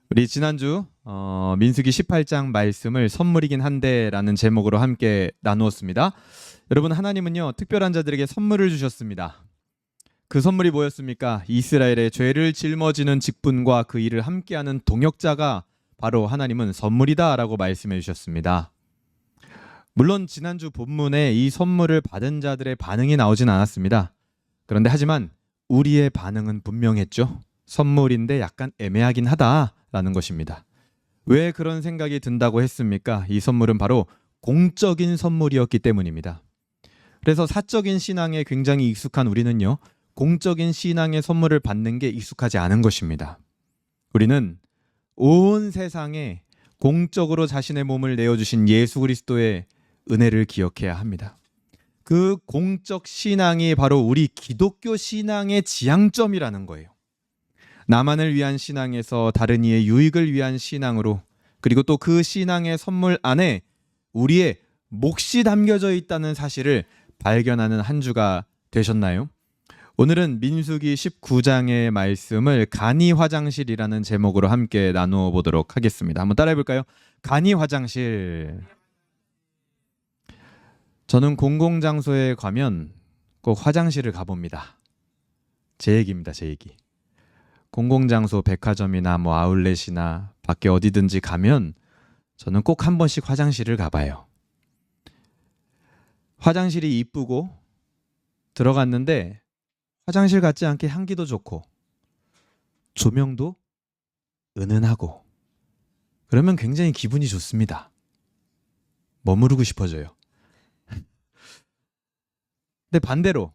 우리 지난주 민수기 18장 말씀을 선물이긴 한데라는 제목으로 함께 나누었습니다. 여러분, 하나님은요 특별한 자들에게 선물을 주셨습니다. 그 선물이 뭐였습니까? 이스라엘의 죄를 짊어지는 직분과 그 일을 함께하는 동역자가 바로 하나님은 선물이다라고 말씀해 주셨습니다. 물론 지난주 본문에 이 선물을 받은 자들의 반응이 나오진 않았습니다. 그런데 하지만 우리의 반응은 분명했죠. 선물인데 약간 애매하긴 하다라는 것입니다. 왜 그런 생각이 든다고 했습니까? 이 선물은 바로 공적인 선물이었기 때문입니다. 그래서 사적인 신앙에 굉장히 익숙한 우리는요, 공적인 신앙의 선물을 받는 게 익숙하지 않은 것입니다. 우리는 온 세상에 공적으로 자신의 몸을 내어주신 예수 그리스도의 은혜를 기억해야 합니다. 그 공적 신앙이 바로 우리 기독교 신앙의 지향점이라는 거예요. 나만을 위한 신앙에서 다른 이의 유익을 위한 신앙으로, 그리고 또 그 신앙의 선물 안에 우리의 몫이 담겨져 있다는 사실을 발견하는 한 주가 되셨나요? 오늘은 민수기 19장의 말씀을 간이 화장실이라는 제목으로 함께 나누어 보도록 하겠습니다. 한번 따라해 볼까요? 간이 화장실. 저는 공공장소에 가면 꼭 화장실을 가봅니다. 제 얘기입니다, 제 얘기. 공공장소, 백화점이나 아울렛이나 밖에 어디든지 가면 저는 꼭 한 번씩 화장실을 가봐요. 화장실이 이쁘고 들어갔는데 화장실 같지 않게 향기도 좋고 조명도 은은하고 그러면 굉장히 기분이 좋습니다. 머무르고 싶어져요. 근데 반대로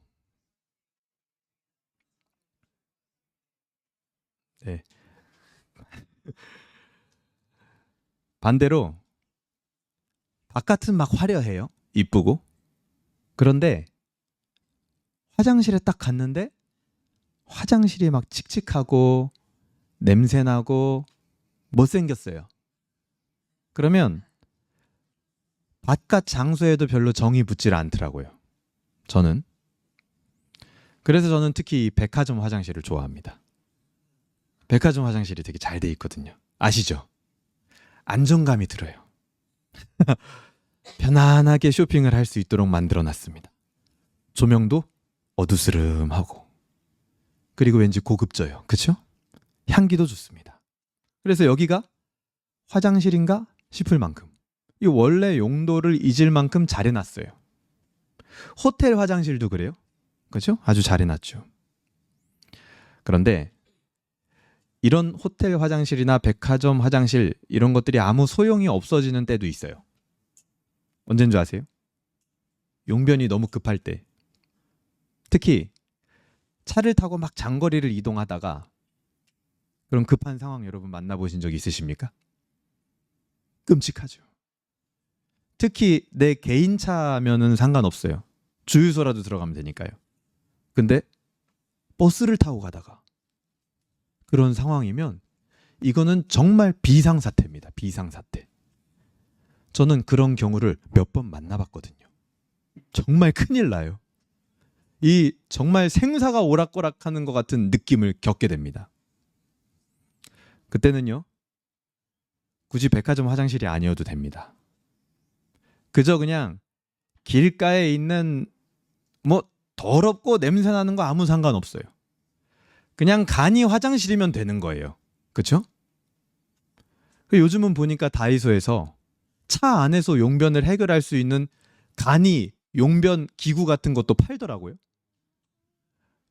네. 반대로 바깥은 막 화려해요. 이쁘고. 그런데 화장실에 딱 갔는데 화장실이 막 칙칙하고 냄새나고 못생겼어요. 그러면 바깥 장소에도 별로 정이 붙질 않더라고요. 저는. 그래서 저는 특히 백화점 화장실을 좋아합니다. 백화점 화장실이 되게 잘 돼 있거든요. 아시죠? 안정감이 들어요. 편안하게 쇼핑을 할 수 있도록 만들어 놨습니다. 조명도 어두스름하고 그리고 왠지 고급져요. 그렇죠? 향기도 좋습니다. 그래서 여기가 화장실인가 싶을 만큼 이 원래 용도를 잊을 만큼 잘 해놨어요. 호텔 화장실도 그래요. 그렇죠? 아주 잘 해놨죠. 그런데 이런 호텔 화장실이나 백화점 화장실 이런 것들이 아무 소용이 없어지는 때도 있어요. 언제인 줄 아세요? 용변이 너무 급할 때. 특히 차를 타고 막 장거리를 이동하다가 그런 급한 상황 여러분 만나보신 적 있으십니까? 끔찍하죠. 특히 내 개인 차면은 상관없어요. 주유소라도 들어가면 되니까요. 근데 버스를 타고 가다가 그런 상황이면 이거는 정말 비상사태입니다. 비상사태. 저는 그런 경우를 몇 번 만나봤거든요. 정말 큰일 나요. 이 정말 생사가 오락가락하는 것 같은 느낌을 겪게 됩니다. 그때는요, 굳이 백화점 화장실이 아니어도 됩니다. 그저 그냥 길가에 있는 더럽고 냄새나는 거 아무 상관없어요. 그냥 간이 화장실이면 되는 거예요. 그렇죠? 요즘은 보니까 다이소에서 차 안에서 용변을 해결할 수 있는 간이 용변 기구 같은 것도 팔더라고요.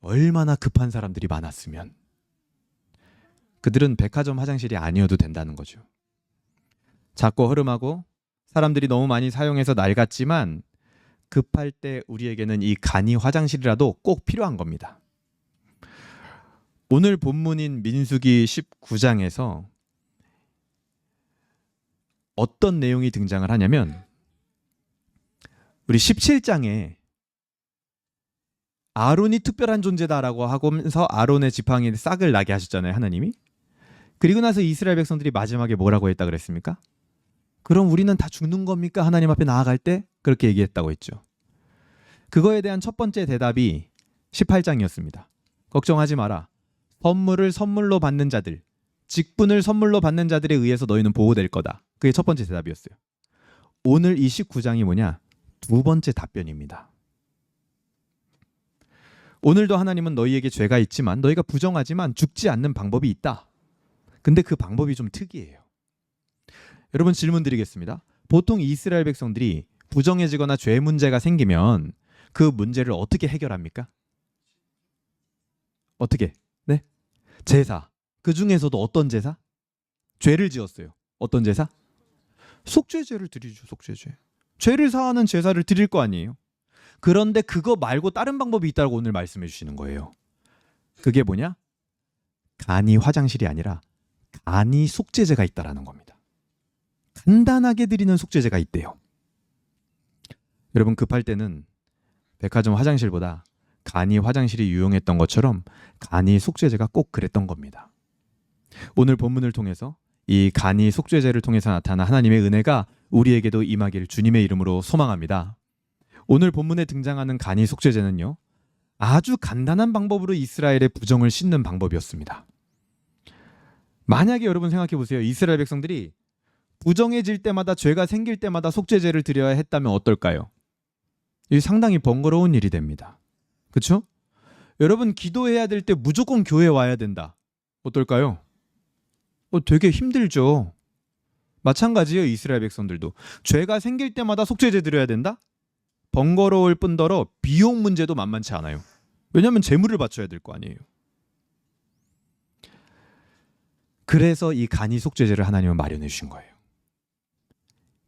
얼마나 급한 사람들이 많았으면. 그들은 백화점 화장실이 아니어도 된다는 거죠. 작고 허름하고 사람들이 너무 많이 사용해서 낡았지만 급할 때 우리에게는 이 간이 화장실이라도 꼭 필요한 겁니다. 오늘 본문인 민수기 19장에서 어떤 내용이 등장을 하냐면 우리 17장에 아론이 특별한 존재다라고 하면서 아론의 지팡이에 싹을 나게 하셨잖아요, 하나님이. 그리고 나서 이스라엘 백성들이 마지막에 뭐라고 했다 그랬습니까? 그럼 우리는 다 죽는 겁니까? 하나님 앞에 나아갈 때 그렇게 얘기했다고 했죠. 그거에 대한 첫 번째 대답이 18장이었습니다. 걱정하지 마라. 선물을 선물로 받는 자들, 직분을 선물로 받는 자들에 의해서 너희는 보호될 거다. 그게 첫 번째 대답이었어요. 오늘 이 19장이 뭐냐? 두 번째 답변입니다. 오늘도 하나님은 너희에게 죄가 있지만 너희가 부정하지만 죽지 않는 방법이 있다. 근데 그 방법이 좀 특이해요. 여러분 질문 드리겠습니다. 보통 이스라엘 백성들이 부정해지거나 죄 문제가 생기면 그 문제를 어떻게 해결합니까? 어떻게? 네? 제사. 그 중에서도 어떤 제사? 죄를 지었어요. 어떤 제사? 속죄제를 드리죠. 속죄제. 죄를 사하는 제사를 드릴 거 아니에요. 그런데 그거 말고 다른 방법이 있다고 오늘 말씀해 주시는 거예요. 그게 뭐냐? 간이 화장실이 아니라 간이 속죄제가 있다라는 겁니다. 간단하게 드리는 속죄제가 있대요. 여러분 급할 때는 백화점 화장실보다 간이 화장실이 유용했던 것처럼 간이 속죄제가 꼭 그랬던 겁니다. 오늘 본문을 통해서 이 간이 속죄제를 통해서 나타난 하나님의 은혜가 우리에게도 임하길 주님의 이름으로 소망합니다. 오늘 본문에 등장하는 간이 속죄제는요, 아주 간단한 방법으로 이스라엘의 부정을 씻는 방법이었습니다. 만약에 여러분 생각해 보세요. 이스라엘 백성들이 부정해질 때마다 죄가 생길 때마다 속죄제를 드려야 했다면 어떨까요? 이게 상당히 번거로운 일이 됩니다. 그렇죠? 여러분 기도해야 될 때 무조건 교회에 와야 된다. 어떨까요? 되게 힘들죠. 마찬가지예요. 이스라엘 백성들도 죄가 생길 때마다 속죄제 드려야 된다? 번거로울 뿐더러 비용 문제도 만만치 않아요. 왜냐하면 제물을 바쳐야 될 거 아니에요. 그래서 이 간이 속죄제를 하나님은 마련해 주신 거예요.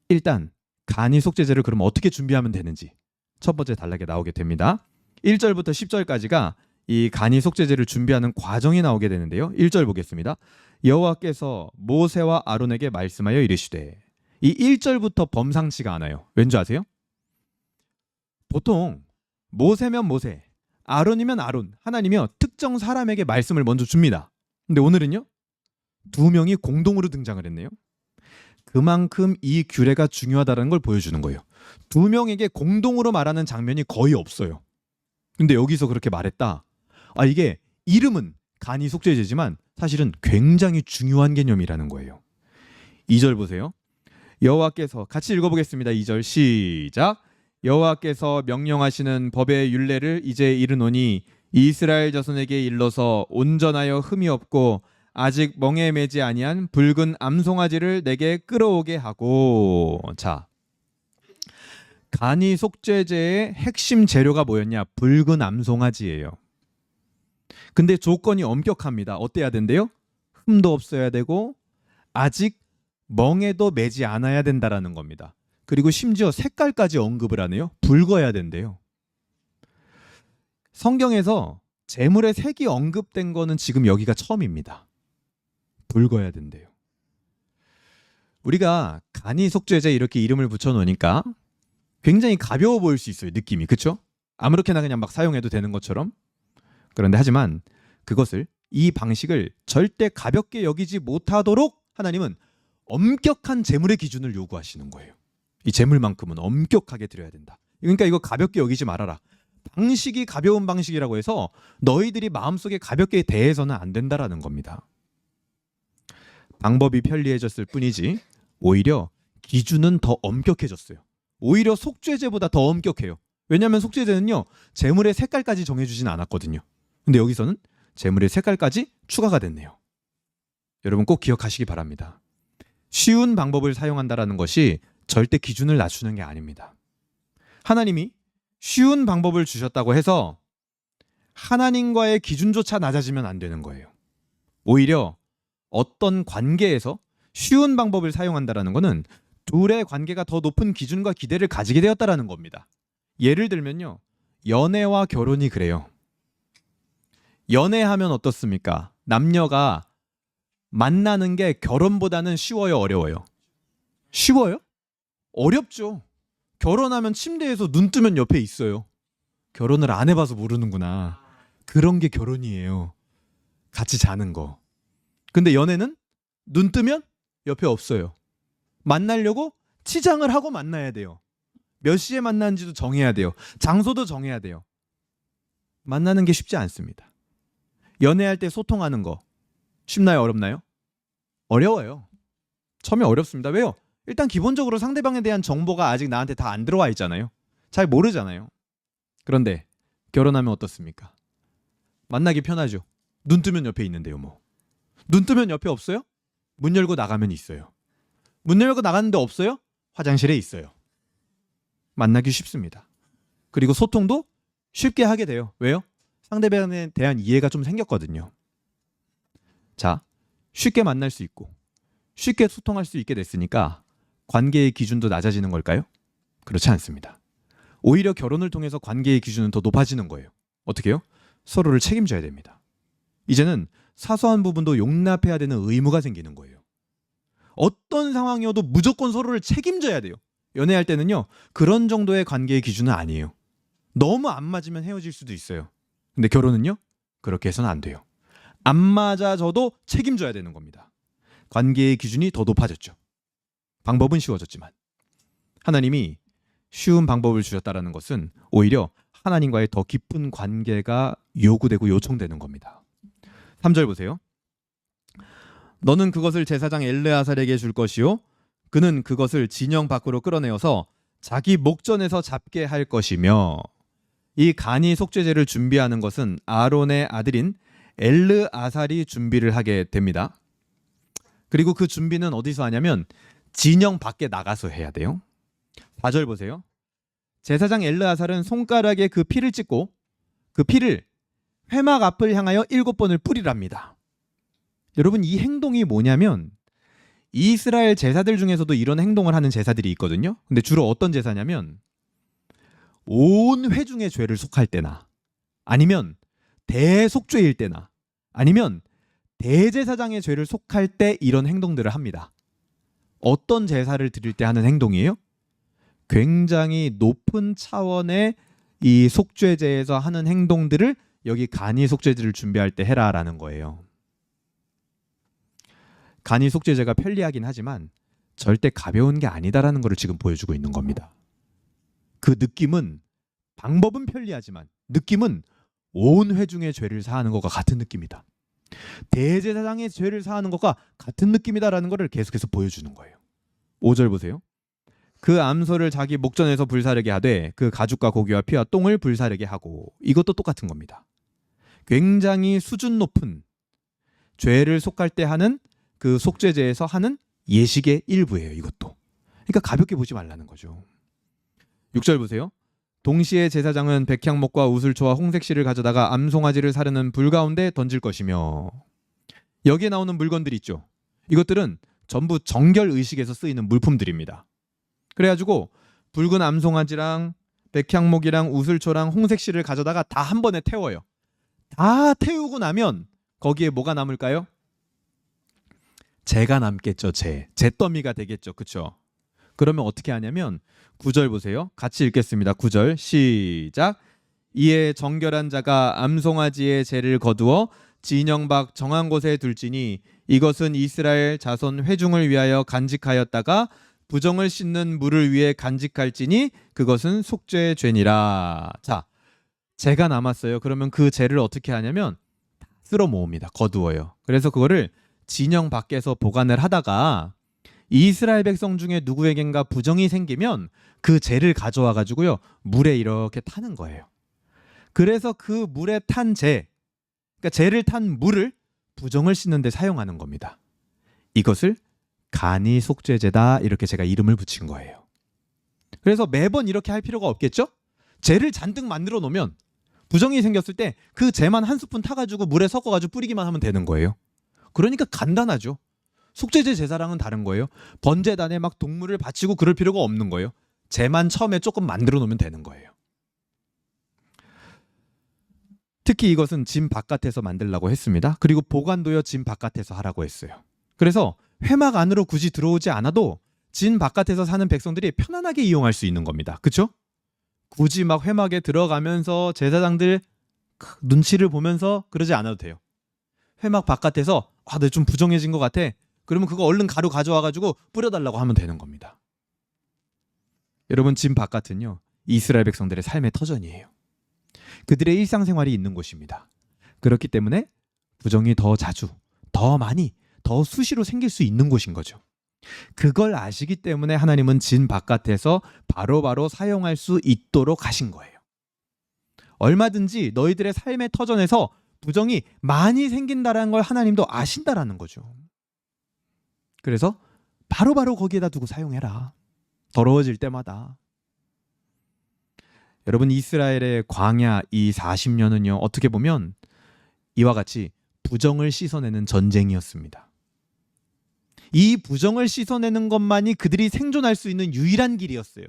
일단 간이 속죄제를 그럼 어떻게 준비하면 되는지 첫 번째 단락에 나오게 됩니다. 1절부터 10절까지가 이 간이 속죄제를 준비하는 과정이 나오게 되는데요. 1절 보겠습니다. 여호와께서 모세와 아론에게 말씀하여 이르시되, 이 1절부터 범상치가 않아요. 왠지 아세요? 보통 모세면 모세, 아론이면 아론, 하나님이요 특정 사람에게 말씀을 먼저 줍니다. 근데 오늘은요 두 명이 공동으로 등장을 했네요. 그만큼 이 규례가 중요하다는 걸 보여주는 거예요. 두 명에게 공동으로 말하는 장면이 거의 없어요. 근데 여기서 그렇게 말했다. 이게 이름은 간이 속죄제지만 사실은 굉장히 중요한 개념이라는 거예요. 2절 보세요. 여호와께서 같이 읽어보겠습니다. 2절 시작. 여호와께서 명령하시는 법의 율례를 이제 이르노니 이스라엘 자손에게 일러서 온전하여 흠이 없고 아직 멍에 매지 아니한 붉은 암송아지를 내게 끌어오게 하고. 자, 간이 속죄제의 핵심 재료가 뭐였냐? 붉은 암송아지예요. 근데 조건이 엄격합니다. 어때야 된대요? 흠도 없어야 되고 아직 멍에도 매지 않아야 된다라는 겁니다. 그리고 심지어 색깔까지 언급을 하네요. 붉어야 된대요. 성경에서 제물의 색이 언급된 거는 지금 여기가 처음입니다. 붉어야 된대요. 우리가 간이 속죄제 이렇게 이름을 붙여놓으니까 굉장히 가벼워 보일 수 있어요. 느낌이. 그렇죠? 아무렇게나 그냥 막 사용해도 되는 것처럼. 그런데 하지만 그것을, 이 방식을 절대 가볍게 여기지 못하도록 하나님은 엄격한 제물의 기준을 요구하시는 거예요. 이 제물만큼은 엄격하게 드려야 된다. 그러니까 이거 가볍게 여기지 말아라. 방식이 가벼운 방식이라고 해서 너희들이 마음속에 가볍게 대해서는 안 된다라는 겁니다. 방법이 편리해졌을 뿐이지 오히려 기준은 더 엄격해졌어요. 오히려 속죄제보다 더 엄격해요. 왜냐하면 속죄제는요 제물의 색깔까지 정해주진 않았거든요. 근데 여기서는 제물의 색깔까지 추가가 됐네요. 여러분 꼭 기억하시기 바랍니다. 쉬운 방법을 사용한다라는 것이 절대 기준을 낮추는 게 아닙니다. 하나님이 쉬운 방법을 주셨다고 해서 하나님과의 기준조차 낮아지면 안 되는 거예요. 오히려 어떤 관계에서 쉬운 방법을 사용한다라는 것은 둘의 관계가 더 높은 기준과 기대를 가지게 되었다라는 겁니다. 예를 들면요, 연애와 결혼이 그래요. 연애하면 어떻습니까? 남녀가 만나는 게 결혼보다는 쉬워요, 어려워요? 쉬워요? 어렵죠. 결혼하면 침대에서 눈 뜨면 옆에 있어요. 결혼을 안 해봐서 모르는구나. 그런 게 결혼이에요. 같이 자는 거. 근데 연애는 눈 뜨면 옆에 없어요. 만나려고 치장을 하고 만나야 돼요. 몇 시에 만나는지도 정해야 돼요. 장소도 정해야 돼요. 만나는 게 쉽지 않습니다. 연애할 때 소통하는 거 쉽나요? 어렵나요? 어려워요. 처음에 어렵습니다. 왜요? 일단 기본적으로 상대방에 대한 정보가 아직 나한테 다 안 들어와 있잖아요. 잘 모르잖아요. 그런데 결혼하면 어떻습니까? 만나기 편하죠. 눈 뜨면 옆에 있는데요, 뭐. 눈 뜨면 옆에 없어요? 문 열고 나가면 있어요. 문 열고 나갔는데 없어요? 화장실에 있어요. 만나기 쉽습니다. 그리고 소통도 쉽게 하게 돼요. 왜요? 상대방에 대한 이해가 좀 생겼거든요. 자, 쉽게 만날 수 있고 쉽게 소통할 수 있게 됐으니까 관계의 기준도 낮아지는 걸까요? 그렇지 않습니다. 오히려 결혼을 통해서 관계의 기준은 더 높아지는 거예요. 어떻게 해요? 서로를 책임져야 됩니다. 이제는 사소한 부분도 용납해야 되는 의무가 생기는 거예요. 어떤 상황이어도 무조건 서로를 책임져야 돼요. 연애할 때는요, 그런 정도의 관계의 기준은 아니에요. 너무 안 맞으면 헤어질 수도 있어요. 근데 결혼은요, 그렇게 해서는 안 돼요. 안 맞아져도 책임져야 되는 겁니다. 관계의 기준이 더 높아졌죠. 방법은 쉬워졌지만 하나님이 쉬운 방법을 주셨다는 것은 오히려 하나님과의 더 깊은 관계가 요구되고 요청되는 겁니다. 3절 보세요. 너는 그것을 제사장 엘르아살에게 줄 것이요 그는 그것을 진영 밖으로 끌어내어서 자기 목전에서 잡게 할 것이며, 이 간이 속죄제를 준비하는 것은 아론의 아들인 엘르아살이 준비를 하게 됩니다. 그리고 그 준비는 어디서 하냐면 진영 밖에 나가서 해야 돼요. 4절 보세요. 제사장 엘르아살은 손가락에 그 피를 찍고 그 피를 회막 앞을 향하여 7번을 뿌리랍니다. 여러분, 이 행동이 뭐냐면 이스라엘 제사들 중에서도 이런 행동을 하는 제사들이 있거든요. 근데 주로 어떤 제사냐면 온 회중의 죄를 속할 때나, 아니면 대속죄일 때나, 아니면 대제사장의 죄를 속할 때 이런 행동들을 합니다. 어떤 제사를 드릴 때 하는 행동이에요? 굉장히 높은 차원의 이 속죄제에서 하는 행동들을 여기 간이 속죄제를 준비할 때 해라라는 거예요. 간이 속죄제가 편리하긴 하지만 절대 가벼운 게 아니다라는 것을 지금 보여주고 있는 겁니다. 그 느낌은, 방법은 편리하지만 느낌은 온 회중의 죄를 사하는 것과 같은 느낌이다. 대제사장의 죄를 사하는 것과 같은 느낌이다라는 것을 계속해서 보여주는 거예요. 5절 보세요. 그 암소를 자기 목전에서 불사르게 하되 그 가죽과 고기와 피와 똥을 불사르게 하고, 이것도 똑같은 겁니다. 굉장히 수준 높은 죄를 속할 때 하는 그 속죄제에서 하는 예식의 일부예요. 이것도. 그러니까 가볍게 보지 말라는 거죠. 6절 보세요. 동시에 제사장은 백향목과 우슬초와 홍색실을 가져다가 암송아지를 사르는 불 가운데 던질 것이며, 여기에 나오는 물건들이 있죠. 이것들은 전부 정결 의식에서 쓰이는 물품들입니다. 그래가지고 붉은 암송아지랑 백향목이랑 우슬초랑 홍색실을 가져다가 다 한 번에 태워요. 다 태우고 나면 거기에 뭐가 남을까요? 재가 남겠죠. 재더미가 되겠죠. 그쵸? 그러면 어떻게 하냐면 9절 보세요. 같이 읽겠습니다. 9절 시작. 이에 정결한 자가 암송아지의 재를 거두어 진영 밖 정한 곳에 둘지니 이것은 이스라엘 자손 회중을 위하여 간직하였다가 부정을 씻는 물을 위해 간직할지니 그것은 속죄의 죄니라. 자, 재가 남았어요. 그러면 그 재를 어떻게 하냐면 쓸어 모읍니다. 거두어요. 그래서 그거를 진영 밖에서 보관을 하다가 이스라엘 백성 중에 누구에겐가 부정이 생기면 그 재를 가져와 가지고요, 물에 이렇게 타는 거예요. 그래서 그 물에 탄 재, 그러니까 재를 탄 물을 부정을 씻는 데 사용하는 겁니다. 이것을 간이 속죄제다, 이렇게 제가 이름을 붙인 거예요. 그래서 매번 이렇게 할 필요가 없겠죠? 재를 잔뜩 만들어 놓으면 부정이 생겼을 때 그 재만 한 스푼 타가지고 물에 섞어가지고 뿌리기만 하면 되는 거예요. 그러니까 간단하죠. 속죄제 제사랑은 다른 거예요. 번제단에 막 동물을 바치고 그럴 필요가 없는 거예요. 재만 처음에 조금 만들어 놓으면 되는 거예요. 특히 이것은 진 바깥에서 만들라고 했습니다. 그리고 보관도요, 진 바깥에서 하라고 했어요. 그래서 회막 안으로 굳이 들어오지 않아도 진 바깥에서 사는 백성들이 편안하게 이용할 수 있는 겁니다. 그렇죠? 굳이 막 회막에 들어가면서 제사장들 눈치를 보면서 그러지 않아도 돼요. 회막 바깥에서 나 좀 부정해진 것 같아. 그러면 그거 얼른 가루 가져와가지고 뿌려달라고 하면 되는 겁니다. 여러분, 진 바깥은요, 이스라엘 백성들의 삶의 터전이에요. 그들의 일상생활이 있는 곳입니다. 그렇기 때문에 부정이 더 자주, 더 많이, 더 수시로 생길 수 있는 곳인 거죠. 그걸 아시기 때문에 하나님은 진 바깥에서 바로바로 사용할 수 있도록 하신 거예요. 얼마든지 너희들의 삶의 터전에서 부정이 많이 생긴다는 걸 하나님도 아신다라는 거죠. 그래서 바로바로 거기에다 두고 사용해라. 더러워질 때마다. 여러분, 이스라엘의 광야 이 40년은요, 어떻게 보면 이와 같이 부정을 씻어내는 전쟁이었습니다. 이 부정을 씻어내는 것만이 그들이 생존할 수 있는 유일한 길이었어요.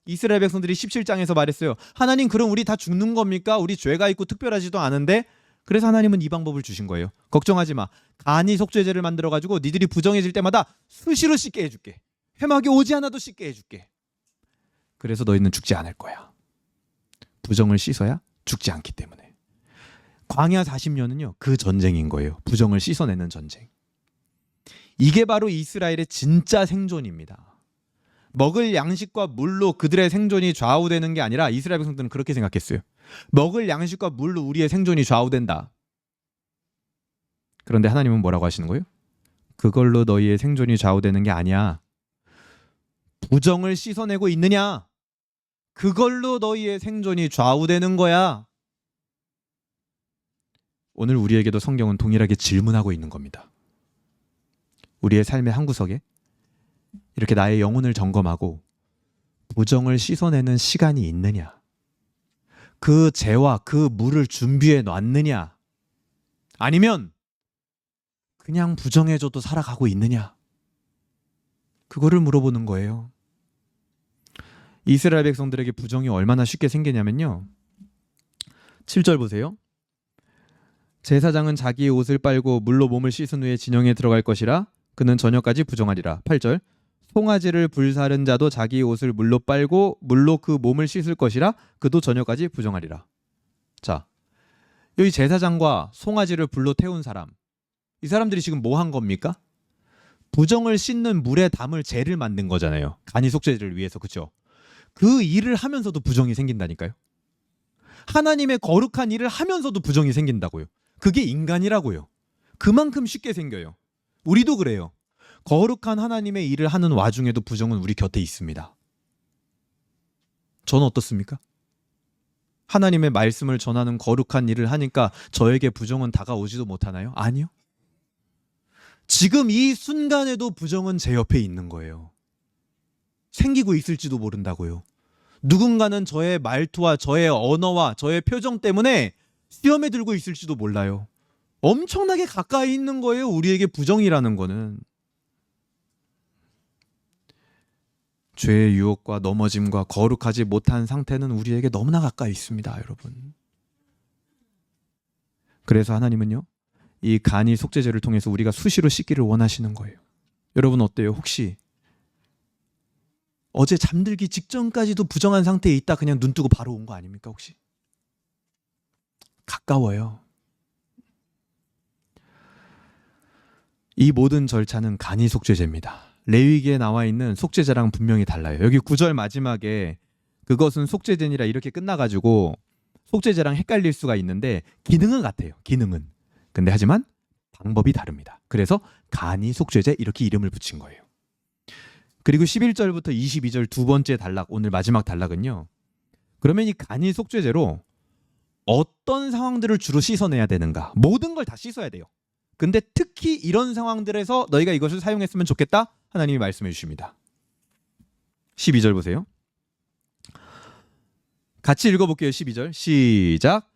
이스라엘 백성들이 17장에서 말했어요. 하나님, 그럼 우리 다 죽는 겁니까? 우리 죄가 있고 특별하지도 않은데? 그래서 하나님은 이 방법을 주신 거예요. 걱정하지 마. 간이 속죄제를 만들어가지고 니들이 부정해질 때마다 수시로 씻게 해줄게. 회막이 오지 않아도 씻게 해줄게. 그래서 너희는 죽지 않을 거야. 부정을 씻어야 죽지 않기 때문에. 광야 40년은요, 그 전쟁인 거예요. 부정을 씻어내는 전쟁. 이게 바로 이스라엘의 진짜 생존입니다. 먹을 양식과 물로 그들의 생존이 좌우되는 게 아니라 이스라엘 백성들은 그렇게 생각했어요. 먹을 양식과 물로 우리의 생존이 좌우된다. 그런데 하나님은 뭐라고 하시는 거예요? 그걸로 너희의 생존이 좌우되는 게 아니야. 부정을 씻어내고 있느냐? 그걸로 너희의 생존이 좌우되는 거야. 오늘 우리에게도 성경은 동일하게 질문하고 있는 겁니다. 우리의 삶의 한 구석에 이렇게 나의 영혼을 점검하고 부정을 씻어내는 시간이 있느냐? 그 재와 그 물을 준비해 놨느냐? 아니면 그냥 부정해줘도 살아가고 있느냐? 그거를 물어보는 거예요. 이스라엘 백성들에게 부정이 얼마나 쉽게 생기냐면요. 7절 보세요. 제사장은 자기의 옷을 빨고 물로 몸을 씻은 후에 진영에 들어갈 것이라 그는 저녁까지 부정하리라. 8절. 송아지를 불사른 자도 자기의 옷을 물로 빨고 물로 그 몸을 씻을 것이라 그도 저녁까지 부정하리라. 자, 여기 제사장과 송아지를 불로 태운 사람, 이 사람들이 지금 뭐 한 겁니까? 부정을 씻는 물에 담을 재를 만든 거잖아요. 간이 속죄제를 위해서. 그렇죠? 그 일을 하면서도 부정이 생긴다니까요. 하나님의 거룩한 일을 하면서도 부정이 생긴다고요. 그게 인간이라고요. 그만큼 쉽게 생겨요. 우리도 그래요. 거룩한 하나님의 일을 하는 와중에도 부정은 우리 곁에 있습니다. 저는 어떻습니까? 하나님의 말씀을 전하는 거룩한 일을 하니까 저에게 부정은 다가오지도 못하나요? 아니요. 지금 이 순간에도 부정은 제 옆에 있는 거예요. 생기고 있을지도 모른다고요. 누군가는 저의 말투와 저의 언어와 저의 표정 때문에 시험에 들고 있을지도 몰라요. 엄청나게 가까이 있는 거예요. 우리에게 부정이라는 거는. 죄의 유혹과 넘어짐과 거룩하지 못한 상태는 우리에게 너무나 가까이 있습니다, 여러분. 그래서 하나님은요, 이 간이 속죄제를 통해서 우리가 수시로 씻기를 원하시는 거예요. 여러분 어때요? 혹시 어제 잠들기 직전까지도 부정한 상태에 있다 그냥 눈 뜨고 바로 온 거 아닙니까 혹시? 가까워요. 이 모든 절차는 간이 속죄제입니다. 레위기에 나와 있는 속죄제랑 분명히 달라요. 여기 9절 마지막에 그것은 속죄제니라 이렇게 끝나가지고 속죄제랑 헷갈릴 수가 있는데 기능은 같아요. 기능은. 근데 하지만 방법이 다릅니다. 그래서 간이 속죄제 이렇게 이름을 붙인 거예요. 그리고 11절부터 22절 두 번째 단락, 오늘 마지막 단락은요. 그러면 이 간이 속죄제로 어떤 상황들을 주로 씻어내야 되는가? 모든 걸 다 씻어야 돼요. 근데 특히 이런 상황들에서 너희가 이것을 사용했으면 좋겠다? 하나님이 말씀해 주십니다. 12절 보세요. 같이 읽어볼게요. 12절 시작.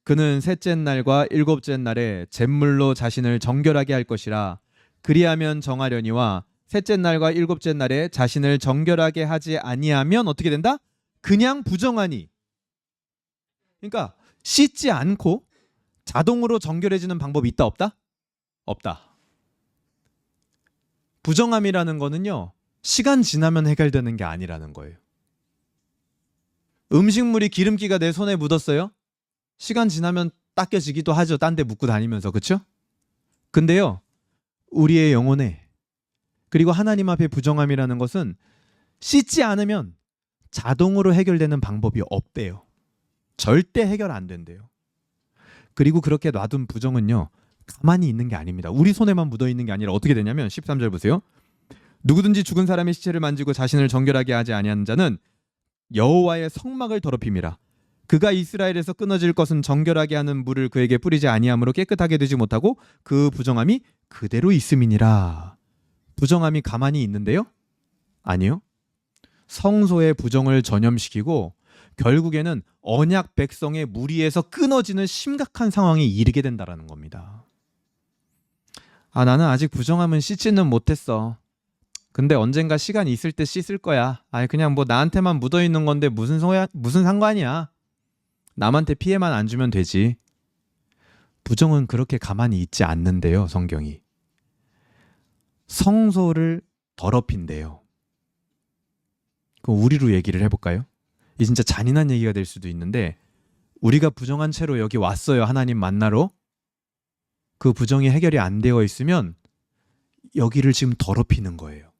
그는 셋째 날과 일곱째 날에 잿물로 자신을 정결하게 할 것이라. 그리하면 정하려니와 셋째 날과 일곱째 날에 자신을 정결하게 하지 아니하면 어떻게 된다? 그냥 부정하니. 그러니까 씻지 않고 자동으로 정결해지는 방법이 있다 없다? 없다. 부정함이라는 거는요, 시간 지나면 해결되는 게 아니라는 거예요. 음식물이 기름기가 내 손에 묻었어요? 시간 지나면 닦여지기도 하죠. 딴 데 묻고 다니면서. 그렇죠? 근데요, 우리의 영혼에 그리고 하나님 앞에 부정함이라는 것은 씻지 않으면 자동으로 해결되는 방법이 없대요. 절대 해결 안 된대요. 그리고 그렇게 놔둔 부정은요, 가만히 있는 게 아닙니다. 우리 손에만 묻어 있는 게 아니라 어떻게 되냐면 13절 보세요. 누구든지 죽은 사람의 시체를 만지고 자신을 정결하게 하지 아니하는 자는 여호와의 성막을 더럽힘이라. 그가 이스라엘에서 끊어질 것은 정결하게 하는 물을 그에게 뿌리지 아니함으로 깨끗하게 되지 못하고 그 부정함이 그대로 있음이니라. 부정함이 가만히 있는데요? 아니요. 성소의 부정을 전염시키고 결국에는 언약 백성의 무리에서 끊어지는 심각한 상황에 이르게 된다라는 겁니다. 나는 아직 부정함은 씻지는 못했어. 근데 언젠가 시간 있을 때 씻을 거야. 그냥 뭐 나한테만 묻어 있는 건데 무슨 상관이야. 남한테 피해만 안 주면 되지. 부정은 그렇게 가만히 있지 않는데요, 성경이. 성소를 더럽힌대요. 그럼 우리로 얘기를 해볼까요? 이 진짜 잔인한 얘기가 될 수도 있는데, 우리가 부정한 채로 여기 왔어요, 하나님 만나러. 그 부정이 해결이 안 되어 있으면 여기를 지금 더럽히는 거예요.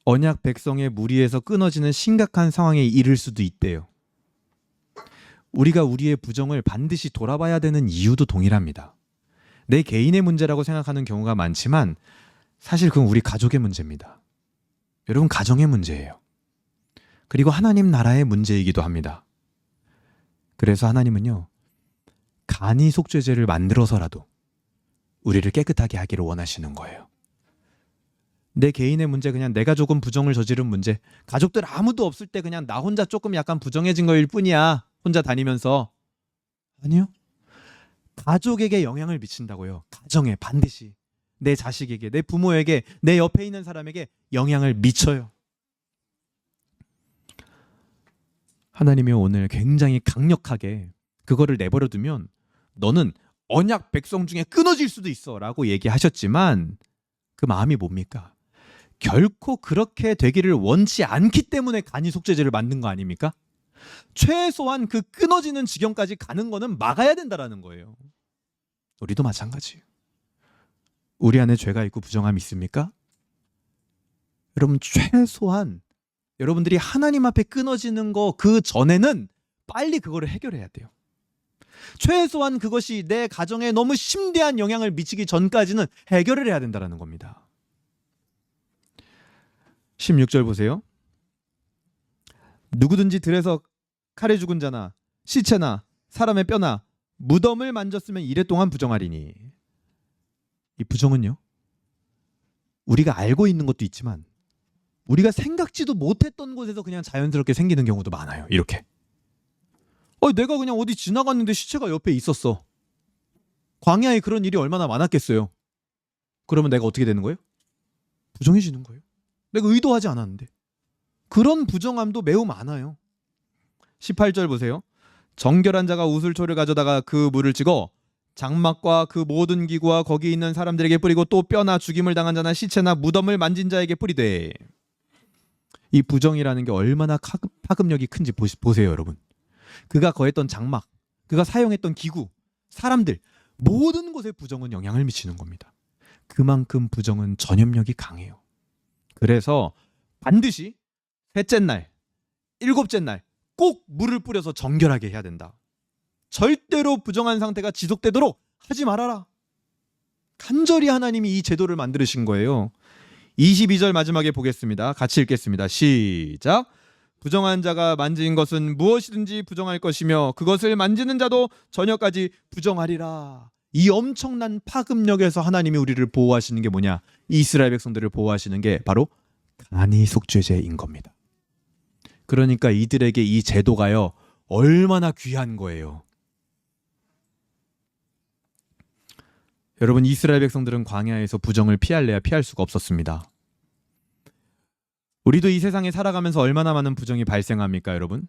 언약 백성의 무리에서 끊어지는 심각한 상황에 이를 수도 있대요. 우리가 우리의 부정을 반드시 돌아봐야 되는 이유도 동일합니다. 내 개인의 문제라고 생각하는 경우가 많지만 사실 그건 우리 가족의 문제입니다. 여러분, 가정의 문제예요. 그리고 하나님 나라의 문제이기도 합니다. 그래서 하나님은요, 간이 속죄제를 만들어서라도 우리를 깨끗하게 하기를 원하시는 거예요. 내 개인의 문제, 그냥 내가 조금 부정을 저지른 문제, 가족들 아무도 없을 때 그냥 나 혼자 조금 약간 부정해진 거일 뿐이야, 혼자 다니면서. 아니요, 가족에게 영향을 미친다고요. 가정에 반드시, 내 자식에게, 내 부모에게, 내 옆에 있는 사람에게 영향을 미쳐요. 하나님이 오늘 굉장히 강력하게 그거를 내버려 두면 너는 언약 백성 중에 끊어질 수도 있어 라고 얘기하셨지만, 그 마음이 뭡니까? 결코 그렇게 되기를 원치 않기 때문에 간이 속죄제를 만든 거 아닙니까? 최소한 그 끊어지는 지경까지 가는 거는 막아야 된다라는 거예요. 우리도 마찬가지예요. 우리 안에 죄가 있고 부정함이 있습니까? 여러분, 최소한 여러분들이 하나님 앞에 끊어지는 거 그 전에는 빨리 그거를 해결해야 돼요. 최소한 그것이 내 가정에 너무 심대한 영향을 미치기 전까지는 해결을 해야 된다는 겁니다. 16절 보세요. 누구든지 들에서 칼에 죽은 자나 시체나 사람의 뼈나 무덤을 만졌으면 이래 동안 부정하리니. 이 부정은요, 우리가 알고 있는 것도 있지만 우리가 생각지도 못했던 곳에서 그냥 자연스럽게 생기는 경우도 많아요. 이렇게 내가 그냥 어디 지나갔는데 시체가 옆에 있었어. 광야에 그런 일이 얼마나 많았겠어요. 그러면 내가 어떻게 되는 거예요? 부정해지는 거예요. 내가 의도하지 않았는데. 그런 부정함도 매우 많아요. 18절 보세요. 정결한 자가 우슬초를 가져다가 그 물을 찍어 장막과 그 모든 기구와 거기 있는 사람들에게 뿌리고 또 뼈나 죽임을 당한 자나 시체나 무덤을 만진 자에게 뿌리되. 이 부정이라는 게 얼마나 파급력이 큰지 보세요, 여러분. 그가 거했던 장막, 그가 사용했던 기구, 사람들, 모든 곳에 부정은 영향을 미치는 겁니다. 그만큼 부정은 전염력이 강해요. 그래서 반드시 셋째 날, 일곱째 날 꼭 물을 뿌려서 정결하게 해야 된다. 절대로 부정한 상태가 지속되도록 하지 말아라. 간절히 하나님이 이 제도를 만드신 거예요. 22절 마지막에 보겠습니다. 같이 읽겠습니다. 시작. 부정한 자가 만진 것은 무엇이든지 부정할 것이며 그것을 만지는 자도 저녁까지 부정하리라. 이 엄청난 파급력에서 하나님이 우리를 보호하시는 게 뭐냐? 이스라엘 백성들을 보호하시는 게 바로 간이 속죄제인 겁니다. 그러니까 이들에게 이 제도가요, 얼마나 귀한 거예요. 여러분, 이스라엘 백성들은 광야에서 부정을 피할래야 피할 수가 없었습니다. 우리도 이 세상에 살아가면서 얼마나 많은 부정이 발생합니까, 여러분?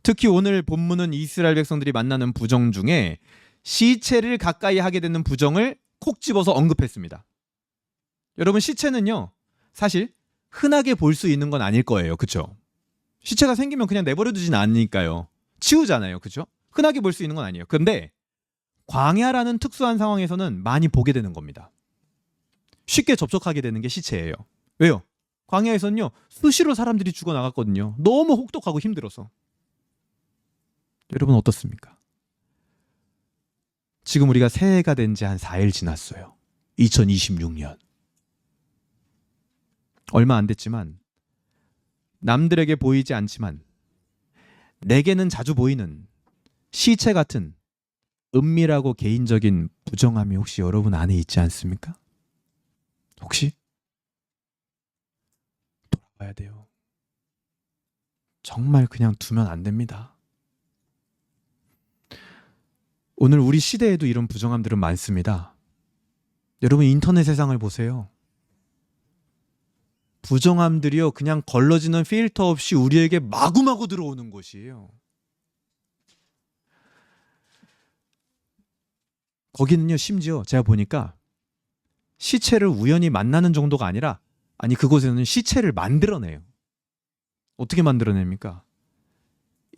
특히 오늘 본문은 이스라엘 백성들이 만나는 부정 중에 시체를 가까이 하게 되는 부정을 콕 집어서 언급했습니다. 여러분, 시체는요, 사실 흔하게 볼 수 있는 건 아닐 거예요. 그렇죠? 시체가 생기면 그냥 내버려 두진 않으니까요. 치우잖아요. 그렇죠? 흔하게 볼 수 있는 건 아니에요. 그런데 광야라는 특수한 상황에서는 많이 보게 되는 겁니다. 쉽게 접촉하게 되는 게 시체예요. 왜요? 광야에서는요, 수시로 사람들이 죽어나갔거든요. 너무 혹독하고 힘들어서. 여러분 어떻습니까? 지금 우리가 새해가 된 지 한 4일 지났어요. 2026년. 얼마 안 됐지만 남들에게 보이지 않지만 내게는 자주 보이는 시체 같은 은밀하고 개인적인 부정함이 혹시 여러분 안에 있지 않습니까? 혹시? 돌아봐야 돼요. 정말 그냥 두면 안 됩니다. 오늘 우리 시대에도 이런 부정함들은 많습니다. 여러분 인터넷 세상을 보세요. 부정함들이요 그냥 걸러지는 필터 없이 우리에게 마구마구 들어오는 곳이에요. 거기는요 심지어 제가 보니까 시체를 우연히 만나는 정도가 아니라 그곳에는 시체를 만들어내요. 어떻게 만들어냅니까?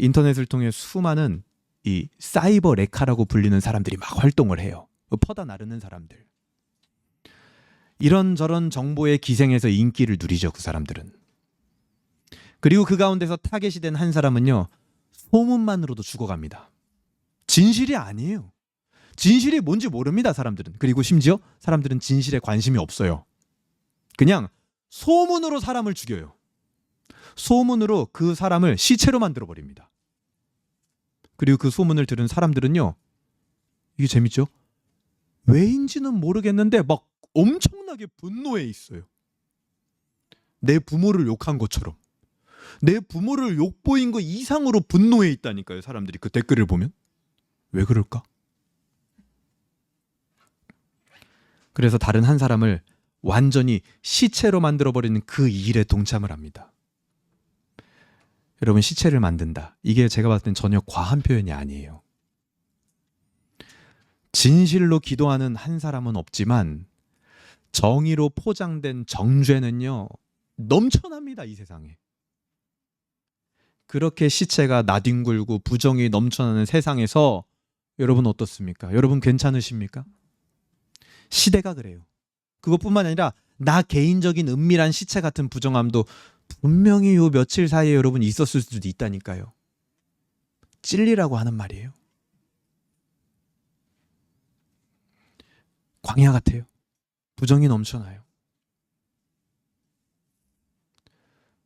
인터넷을 통해 수많은 이 사이버 레카라고 불리는 사람들이 막 활동을 해요. 퍼다 나르는 사람들. 이런저런 정보에 기생해서 인기를 누리죠, 그 사람들은. 그리고 그 가운데서 타겟이 된 한 사람은요, 소문만으로도 죽어갑니다. 진실이 아니에요. 진실이 뭔지 모릅니다, 사람들은. 그리고 심지어 사람들은 진실에 관심이 없어요. 그냥 소문으로 사람을 죽여요. 소문으로 그 사람을 시체로 만들어버립니다. 그리고 그 소문을 들은 사람들은요, 이게 재밌죠? 왜인지는 모르겠는데 막 엄청나게 분노해 있어요. 내 부모를 욕한 것처럼. 내 부모를 욕보인 거 이상으로 분노해 있다니까요, 사람들이 그 댓글을 보면. 왜 그럴까? 그래서 다른 한 사람을 완전히 시체로 만들어버리는 그 일에 동참을 합니다. 여러분, 시체를 만든다. 이게 제가 봤을 땐 전혀 과한 표현이 아니에요. 진실로 기도하는 한 사람은 없지만 정의로 포장된 정죄는요 넘쳐납니다, 이 세상에. 그렇게 시체가 나뒹굴고 부정이 넘쳐나는 세상에서 여러분 어떻습니까? 여러분 괜찮으십니까? 시대가 그래요. 그것뿐만 아니라 나 개인적인 은밀한 시체 같은 부정함도 분명히 요 며칠 사이에 여러분 있었을 수도 있다니까요. 찔리라고 하는 말이에요. 광야 같아요. 부정이 넘쳐나요.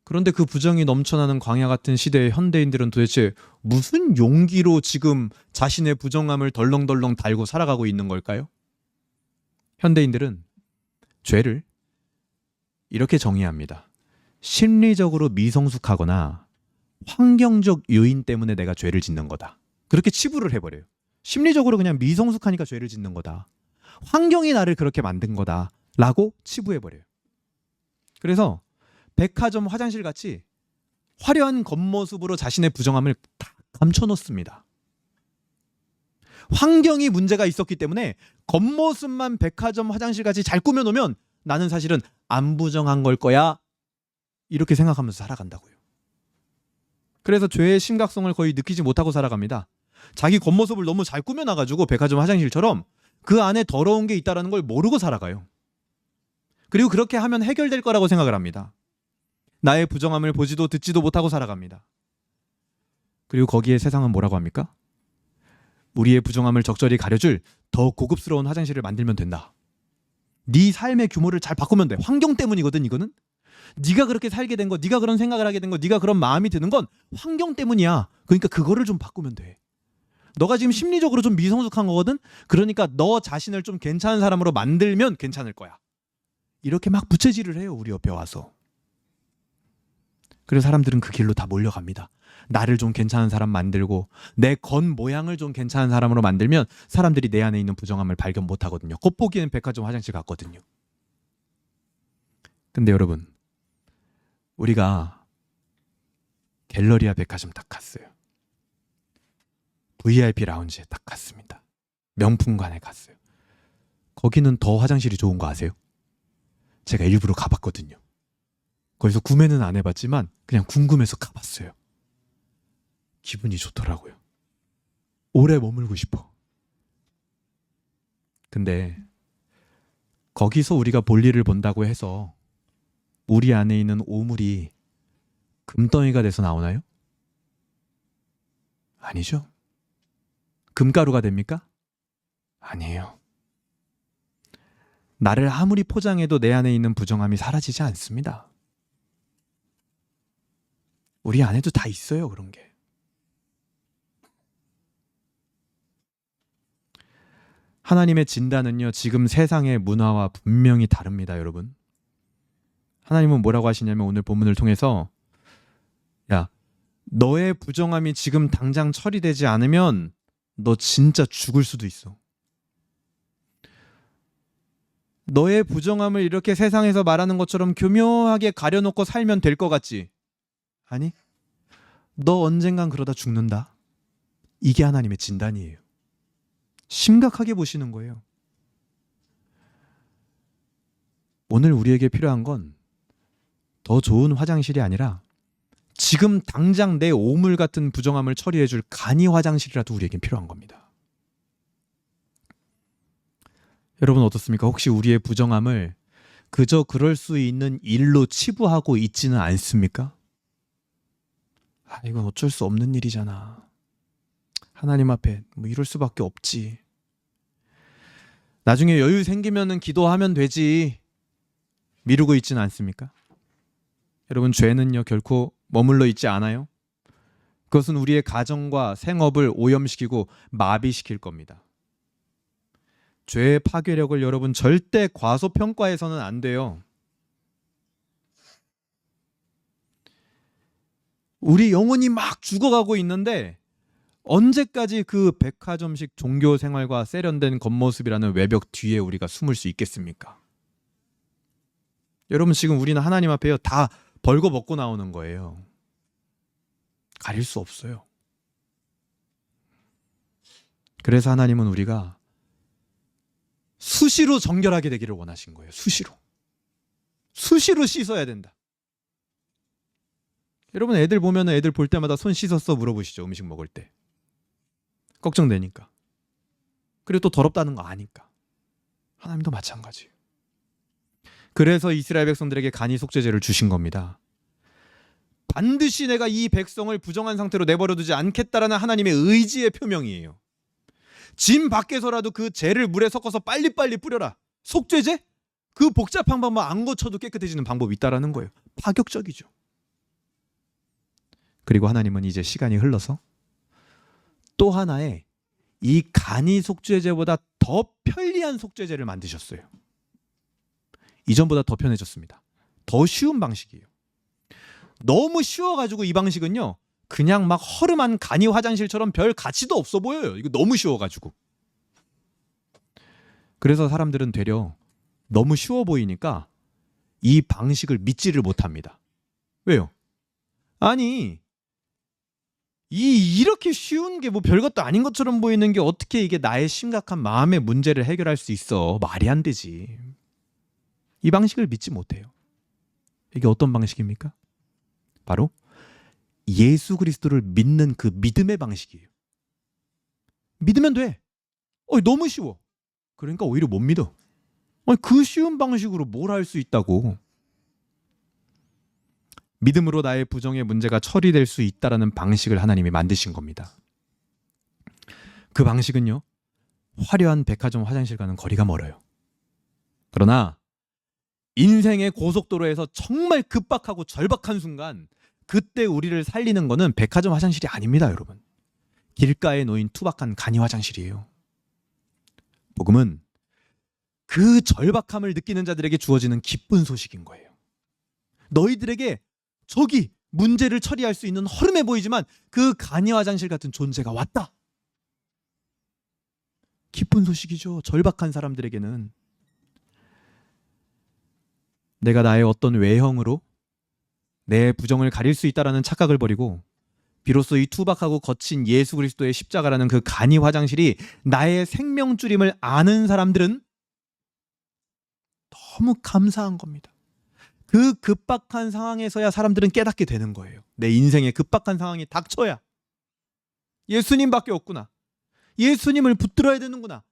그런데 그 부정이 넘쳐나는 광야 같은 시대의 현대인들은 도대체 무슨 용기로 지금 자신의 부정함을 덜렁덜렁 달고 살아가고 있는 걸까요? 현대인들은 죄를 이렇게 정의합니다. 심리적으로 미성숙하거나 환경적 요인 때문에 내가 죄를 짓는 거다. 그렇게 치부를 해버려요. 심리적으로 그냥 미성숙하니까 죄를 짓는 거다. 환경이 나를 그렇게 만든 거다 라고 치부해버려요. 그래서 백화점 화장실 같이 화려한 겉모습으로 자신의 부정함을 다 감춰놓습니다. 환경이 문제가 있었기 때문에 겉모습만 백화점 화장실 같이 잘 꾸며놓으면 나는 사실은 안 부정한 걸 거야 이렇게 생각하면서 살아간다고요. 그래서 죄의 심각성을 거의 느끼지 못하고 살아갑니다. 자기 겉모습을 너무 잘 꾸며놔가지고 백화점 화장실처럼 그 안에 더러운 게 있다는 걸 모르고 살아가요. 그리고 그렇게 하면 해결될 거라고 생각을 합니다. 나의 부정함을 보지도 듣지도 못하고 살아갑니다. 그리고 거기에 세상은 뭐라고 합니까? 우리의 부정함을 적절히 가려줄 더 고급스러운 화장실을 만들면 된다. 네 삶의 규모를 잘 바꾸면 돼. 환경 때문이거든 이거는. 네가 그렇게 살게 된 거, 네가 그런 생각을 하게 된 거, 네가 그런 마음이 드는 건 환경 때문이야. 그러니까 그거를 좀 바꾸면 돼. 너가 지금 심리적으로 좀 미성숙한 거거든. 그러니까 너 자신을 좀 괜찮은 사람으로 만들면 괜찮을 거야. 이렇게 막 부채질을 해요, 우리 옆에 와서. 그래서 사람들은 그 길로 다 몰려갑니다. 나를 좀 괜찮은 사람 만들고 내 겉모양을 좀 괜찮은 사람으로 만들면 사람들이 내 안에 있는 부정함을 발견 못하거든요. 겉보기에는 백화점 화장실 같거든요. 근데 여러분, 우리가 갤러리아 백화점 딱 갔어요. VIP 라운지에 딱 갔습니다. 명품관에 갔어요. 거기는 더 화장실이 좋은 거 아세요? 제가 일부러 가봤거든요. 거기서 구매는 안 해봤지만 그냥 궁금해서 가봤어요. 기분이 좋더라고요. 오래 머물고 싶어. 근데 거기서 우리가 볼일을 본다고 해서 우리 안에 있는 오물이 금덩이가 돼서 나오나요? 아니죠. 금가루가 됩니까? 아니에요. 나를 아무리 포장해도 내 안에 있는 부정함이 사라지지 않습니다. 우리 안에도 다 있어요, 그런 게. 하나님의 진단은요, 지금 세상의 문화와 분명히 다릅니다, 여러분. 하나님은 뭐라고 하시냐면 오늘 본문을 통해서 야, 너의 부정함이 지금 당장 처리되지 않으면 너 진짜 죽을 수도 있어. 너의 부정함을 이렇게 세상에서 말하는 것처럼 교묘하게 가려놓고 살면 될 것 같지? 아니, 너 언젠간 그러다 죽는다. 이게 하나님의 진단이에요. 심각하게 보시는 거예요. 오늘 우리에게 필요한 건 더 좋은 화장실이 아니라 지금 당장 내 오물 같은 부정함을 처리해줄 간이 화장실이라도 우리에겐 필요한 겁니다. 여러분 어떻습니까? 혹시 우리의 부정함을 그저 그럴 수 있는 일로 치부하고 있지는 않습니까? 이건 어쩔 수 없는 일이잖아. 하나님 앞에 뭐 이럴 수밖에 없지. 나중에 여유 생기면은 기도하면 되지. 미루고 있지는 않습니까? 여러분 죄는요 결코 머물러 있지 않아요. 그것은 우리의 가정과 생업을 오염시키고 마비시킬 겁니다. 죄의 파괴력을 여러분 절대 과소평가해서는 안 돼요. 우리 영혼이 막 죽어가고 있는데 언제까지 그 백화점식 종교 생활과 세련된 겉모습이라는 외벽 뒤에 우리가 숨을 수 있겠습니까? 여러분 지금 우리는 하나님 앞에요 다 벌거벗고 나오는 거예요. 가릴 수 없어요. 그래서 하나님은 우리가 수시로 정결하게 되기를 원하신 거예요. 수시로 씻어야 된다. 여러분 애들 보면 애들 볼 때마다 손 씻었어 물어보시죠. 음식 먹을 때. 걱정되니까. 그리고 또 더럽다는 거 아니까. 하나님도 마찬가지예요. 그래서 이스라엘 백성들에게 간이 속죄제를 주신 겁니다. 반드시 내가 이 백성을 부정한 상태로 내버려두지 않겠다라는 하나님의 의지의 표명이에요. 짐 밖에서라도 그 죄를 물에 섞어서 빨리빨리 뿌려라. 속죄제? 그 복잡한 방법 안 거쳐도 깨끗해지는 방법이 있다라는 거예요. 파격적이죠. 그리고 하나님은 이제 시간이 흘러서 또 하나의 이 간이 속죄제보다 더 편리한 속죄제를 만드셨어요. 이전보다 더 편해졌습니다. 더 쉬운 방식이에요. 너무 쉬워가지고 이 방식은요 그냥 막 허름한 간이 화장실처럼 별 가치도 없어 보여요. 이거 너무 쉬워가지고. 그래서 사람들은 되려 너무 쉬워 보이니까 이 방식을 믿지를 못합니다. 왜요? 아니 이렇게 쉬운 게 뭐 별것도 아닌 것처럼 보이는 게 어떻게 이게 나의 심각한 마음의 문제를 해결할 수 있어. 말이 안 되지. 이 방식을 믿지 못해요. 이게 어떤 방식입니까? 바로 예수 그리스도를 믿는 그 믿음의 방식이에요. 믿으면 돼. 너무 쉬워. 그러니까 오히려 못 믿어. 그 쉬운 방식으로 뭘 할 수 있다고. 믿음으로 나의 부정의 문제가 처리될 수 있다라는 방식을 하나님이 만드신 겁니다. 그 방식은요. 화려한 백화점 화장실과는 거리가 멀어요. 그러나 인생의 고속도로에서 정말 급박하고 절박한 순간 그때 우리를 살리는 거는 백화점 화장실이 아닙니다, 여러분. 길가에 놓인 투박한 간이 화장실이에요. 복음은 그 절박함을 느끼는 자들에게 주어지는 기쁜 소식인 거예요. 너희들에게 저기 문제를 처리할 수 있는 허름해 보이지만 그 간이 화장실 같은 존재가 왔다. 기쁜 소식이죠. 절박한 사람들에게는. 내가 나의 어떤 외형으로 내 부정을 가릴 수 있다라는 착각을 버리고 비로소 이 투박하고 거친 예수 그리스도의 십자가라는 그 간이 화장실이 나의 생명줄임을 아는 사람들은 너무 감사한 겁니다. 그 급박한 상황에서야 사람들은 깨닫게 되는 거예요. 내 인생의 급박한 상황이 닥쳐야 예수님밖에 없구나. 예수님을 붙들어야 되는구나.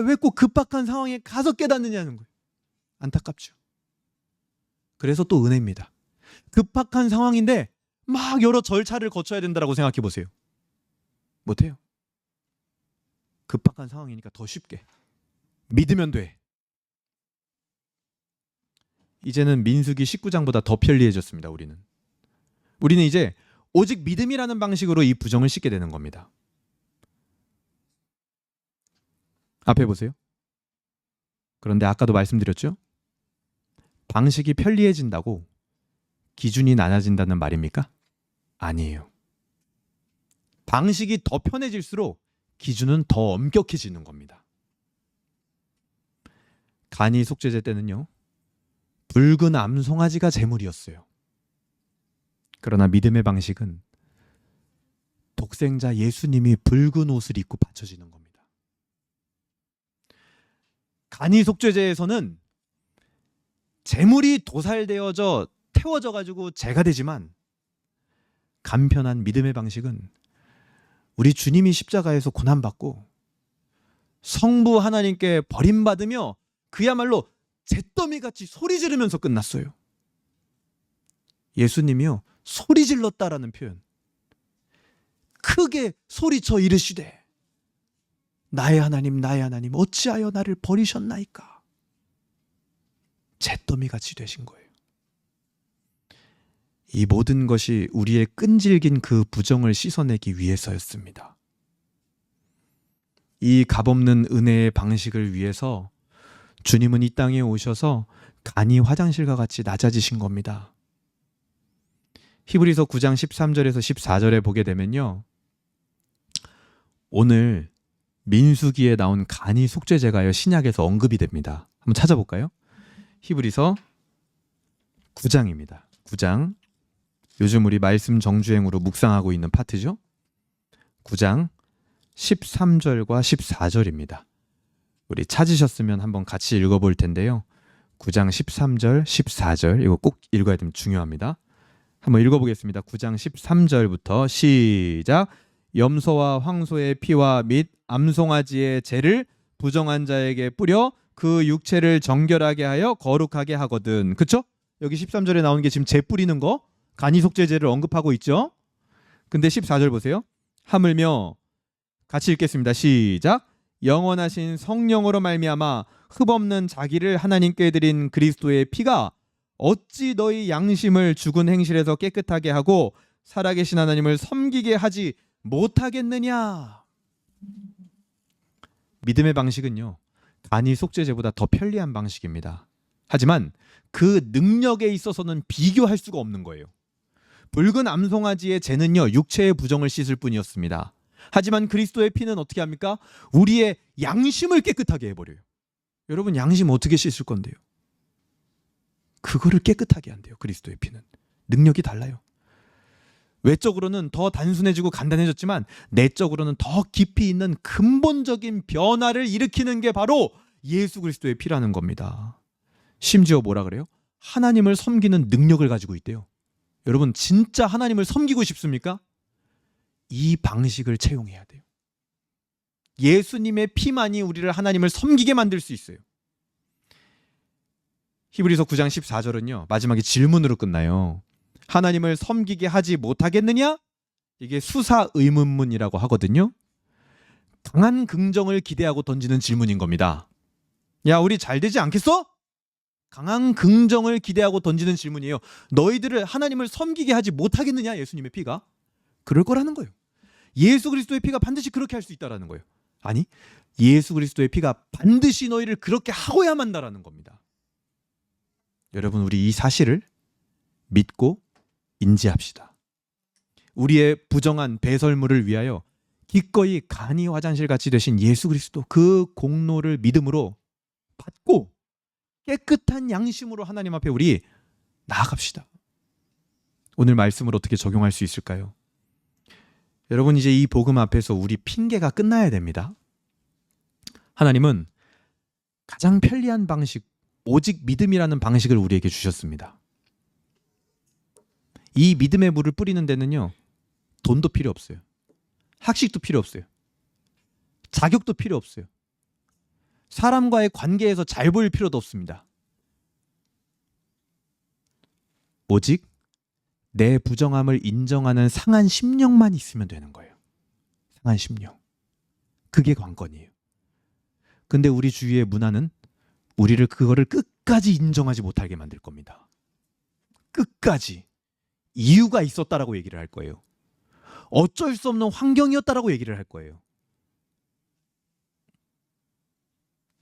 왜 꼭 급박한 상황에 가서 깨닫느냐는 거예요. 안타깝죠. 그래서 또 은혜입니다. 급박한 상황인데 막 여러 절차를 거쳐야 된다고 생각해 보세요. 못해요. 급박한 상황이니까 더 쉽게 믿으면 돼. 이제는 민수기 19장보다 더 편리해졌습니다. 우리는 이제 오직 믿음이라는 방식으로 이 부정을 씻게 되는 겁니다. 앞에 보세요. 그런데 아까도 말씀드렸죠? 방식이 편리해진다고 기준이 낮아진다는 말입니까? 아니에요. 방식이 더 편해질수록 기준은 더 엄격해지는 겁니다. 간이 속죄제 때는요, 붉은 암송아지가 제물이었어요. 그러나 믿음의 방식은 독생자 예수님이 붉은 옷을 입고 바쳐지는 겁니다. 간이 속죄제에서는 제물이 도살되어져 태워져 가지고 제가 되지만, 간편한 믿음의 방식은 우리 주님이 십자가에서 고난받고 성부 하나님께 버림받으며 그야말로 잿더미같이 소리 지르면서 끝났어요. 예수님이요, 소리 질렀다라는 표현. 크게 소리쳐 이르시되 나의 하나님 어찌하여 나를 버리셨나이까. 잿더미같이 되신 거예요. 이 모든 것이 우리의 끈질긴 그 부정을 씻어내기 위해서였습니다. 이 값없는 은혜의 방식을 위해서 주님은 이 땅에 오셔서 간이 화장실과 같이 낮아지신 겁니다. 히브리서 9장 13절에서 14절에 보게 되면요, 오늘 민수기에 나온 간이 속죄제가요, 신약에서 언급이 됩니다. 한번 찾아볼까요? 히브리서 9장입니다. 9장. 요즘 우리 말씀 정주행으로 묵상하고 있는 파트죠. 9장 13절과 14절입니다. 우리 찾으셨으면 한번 같이 읽어볼 텐데요. 9장 13절, 14절 이거 꼭 읽어야 되면 중요합니다. 한번 읽어보겠습니다. 9장 13절부터 시작. 염소와 황소의 피와 및 암송아지의 재를 부정한 자에게 뿌려 그 육체를 정결하게 하여 거룩하게 하거든. 그쵸? 여기 13절에 나오는 게 지금 재 뿌리는 거, 간이 속죄제를 언급하고 있죠. 근데 14절 보세요. 하물며 같이 읽겠습니다. 시작. 영원하신 성령으로 말미암아 흠없는 자기를 하나님께 드린 그리스도의 피가 어찌 너희 양심을 죽은 행실에서 깨끗하게 하고 살아계신 하나님을 섬기게 하지 못하겠느냐. 믿음의 방식은요, 간이 속죄제보다 더 편리한 방식입니다. 하지만 그 능력에 있어서는 비교할 수가 없는 거예요. 붉은 암송아지의 재는요, 육체의 부정을 씻을 뿐이었습니다. 하지만 그리스도의 피는 어떻게 합니까? 우리의 양심을 깨끗하게 해버려요. 여러분, 양심 어떻게 씻을 건데요? 그거를 깨끗하게 한대요. 그리스도의 피는. 능력이 달라요. 외적으로는 더 단순해지고 간단해졌지만 내적으로는 더 깊이 있는 근본적인 변화를 일으키는 게 바로 예수 그리스도의 피라는 겁니다. 심지어 뭐라 그래요? 하나님을 섬기는 능력을 가지고 있대요. 여러분, 진짜 하나님을 섬기고 싶습니까? 이 방식을 채용해야 돼요. 예수님의 피만이 우리를 하나님을 섬기게 만들 수 있어요. 히브리서 9장 14절은요, 마지막에 질문으로 끝나요. 하나님을 섬기게 하지 못하겠느냐? 이게 수사 의문문이라고 하거든요. 강한 긍정을 기대하고 던지는 질문인 겁니다. 야, 우리 잘 되지 않겠어? 강한 긍정을 기대하고 던지는 질문이에요. 너희들을 하나님을 섬기게 하지 못하겠느냐? 예수님의 피가? 그럴 거라는 거예요. 예수 그리스도의 피가 반드시 그렇게 할 수 있다라는 거예요. 아니, 예수 그리스도의 피가 반드시 너희를 그렇게 하고야만 한다라는 겁니다. 여러분, 우리 이 사실을 믿고 인지합시다. 우리의 부정한 배설물을 위하여 기꺼이 간이 화장실 같이 되신 예수 그리스도, 그 공로를 믿음으로 받고 깨끗한 양심으로 하나님 앞에 우리 나아갑시다. 오늘 말씀을 어떻게 적용할 수 있을까요? 여러분, 이제 이 복음 앞에서 우리 핑계가 끝나야 됩니다. 하나님은 가장 편리한 방식, 오직 믿음이라는 방식을 우리에게 주셨습니다. 이 믿음의 물을 뿌리는 데는요, 돈도 필요 없어요. 학식도 필요 없어요. 자격도 필요 없어요. 사람과의 관계에서 잘 보일 필요도 없습니다. 오직 내 부정함을 인정하는 상한 심령만 있으면 되는 거예요. 상한 심령. 그게 관건이에요. 근데 우리 주위의 문화는 우리를 그거를 끝까지 인정하지 못하게 만들 겁니다. 끝까지. 이유가 있었다라고 얘기를 할 거예요. 어쩔 수 없는 환경이었다라고 얘기를 할 거예요.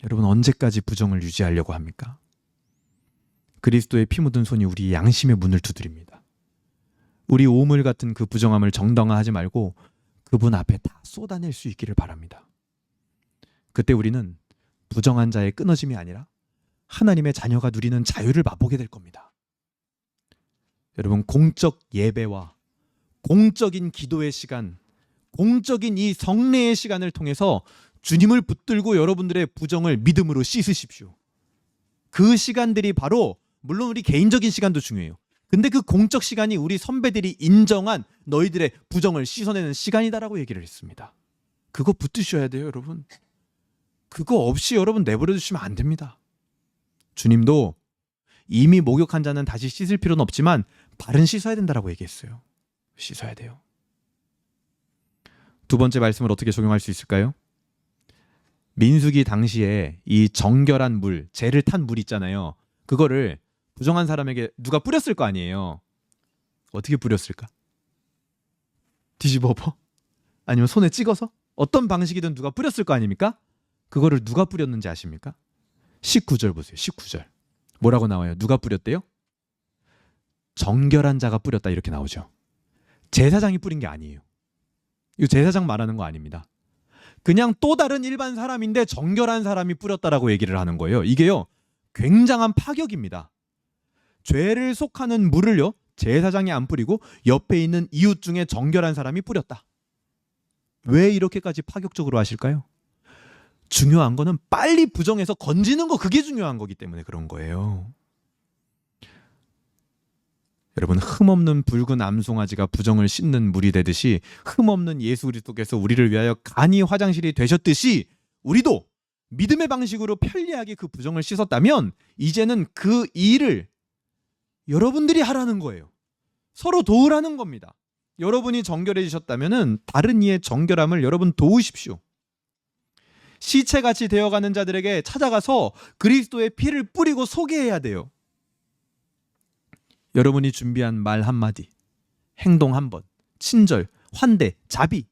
여러분, 언제까지 부정을 유지하려고 합니까? 그리스도의 피 묻은 손이 우리 양심의 문을 두드립니다. 우리 오물 같은 그 부정함을 정당화하지 말고 그분 앞에 다 쏟아낼 수 있기를 바랍니다. 그때 우리는 부정한 자의 끊어짐이 아니라 하나님의 자녀가 누리는 자유를 맛보게 될 겁니다. 여러분, 공적 예배와 공적인 기도의 시간, 공적인 이 성례의 시간을 통해서 주님을 붙들고 여러분들의 부정을 믿음으로 씻으십시오. 그 시간들이 바로, 물론 우리 개인적인 시간도 중요해요. 근데 그 공적 시간이 우리 선배들이 인정한 너희들의 부정을 씻어내는 시간이다라고 얘기를 했습니다. 그거 붙드셔야 돼요, 여러분. 그거 없이 여러분 내버려 두시면 안 됩니다. 주님도 이미 목욕한 자는 다시 씻을 필요는 없지만 발은 씻어야 된다라고 얘기했어요. 씻어야 돼요. 두 번째 말씀을 어떻게 적용할 수 있을까요? 민수기 당시에 이 정결한 물, 재를 탄 물 있잖아요. 그거를 부정한 사람에게 누가 뿌렸을 거 아니에요. 어떻게 뿌렸을까? 뒤집어 엎어? 아니면 손에 찍어서? 어떤 방식이든 누가 뿌렸을 거 아닙니까? 그거를 누가 뿌렸는지 아십니까? 19절 보세요. 19절. 뭐라고 나와요? 누가 뿌렸대요? 정결한 자가 뿌렸다, 이렇게 나오죠. 제사장이 뿌린 게 아니에요. 이거 제사장 말하는 거 아닙니다. 그냥 또 다른 일반 사람인데 정결한 사람이 뿌렸다라고 얘기를 하는 거예요. 이게요, 굉장한 파격입니다. 죄를 속하는 물을요, 제사장이 안 뿌리고 옆에 있는 이웃 중에 정결한 사람이 뿌렸다. 왜 이렇게까지 파격적으로 하실까요? 중요한 거는 빨리 부정해서 건지는 거, 그게 중요한 거기 때문에 그런 거예요. 여러분, 흠없는 붉은 암송아지가 부정을 씻는 물이 되듯이 흠없는 예수 그리스도께서 우리를 위하여 간이 화장실이 되셨듯이 우리도 믿음의 방식으로 편리하게 그 부정을 씻었다면 이제는 그 일을 여러분들이 하라는 거예요. 서로 도우라는 겁니다. 여러분이 정결해지셨다면 다른 이의 정결함을 여러분 도우십시오. 시체같이 되어가는 자들에게 찾아가서 그리스도의 피를 뿌리고 소개해야 돼요. 여러분이 준비한 말 한마디, 행동 한번, 친절, 환대, 자비,